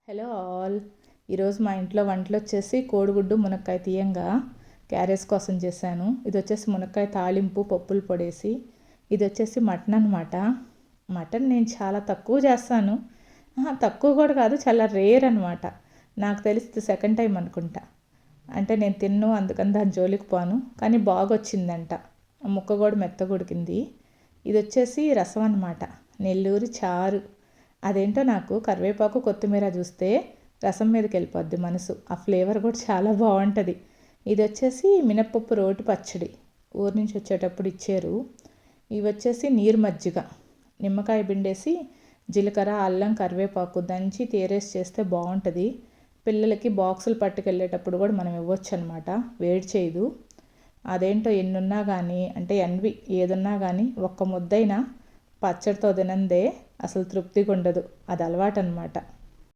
Hello all. ఈరోజు మా ఇంట్లో వంటలు వచ్చేసి కోడిగుడ్డు మునక్కాయ తీయంగా క్యారేజ్ కోసం చేశాను. ఇది వచ్చేసి మునక్కాయ తాళింపు పప్పులు పొడేసి. ఇది వచ్చేసి మటన్ అనమాట. మటన్ నేను చాలా తక్కువ చేస్తాను. తక్కువ కూడా కాదు, చాలా రేర్ అనమాట. నాకు తెలిసి సెకండ్ టైం అనుకుంటా. అంటే నేను తిన్ను, అందుకని దాని జోలికి పోను. కానీ బాగా వచ్చిందంట, ముక్క కూడా మెత్తగా ఉడికింది. ఇది వచ్చేసి రసం అనమాట, నెల్లూరు చారు. అదేంటో నాకు కరివేపాకు కొత్తిమీర చూస్తే రసం మీదకి వెళ్ళిపోద్ది మనసు. ఆ ఫ్లేవర్ కూడా చాలా బాగుంటుంది. ఇది వచ్చేసి మినప్పప్పు రోటి పచ్చడి, ఊరి నుంచి వచ్చేటప్పుడు ఇచ్చారు. ఇవి వచ్చేసి నీరు మజ్జిగ, నిమ్మకాయ పిండేసి జీలకర్ర అల్లం కరివేపాకు దంచి తేరేసి చేస్తే బాగుంటుంది. పిల్లలకి బాక్సులు పట్టుకెళ్ళేటప్పుడు కూడా మనం ఇవ్వచ్చు అనమాట, వేడి చేయదు. అదేంటో ఎన్నున్నా కానీ, అంటే ఎన్వి ఏదున్నా కానీ ఒక్క ముద్దైనా పచ్చడితో తినందే అసలు తృప్తిగా ఉండదు. అది అలవాటు అనమాట.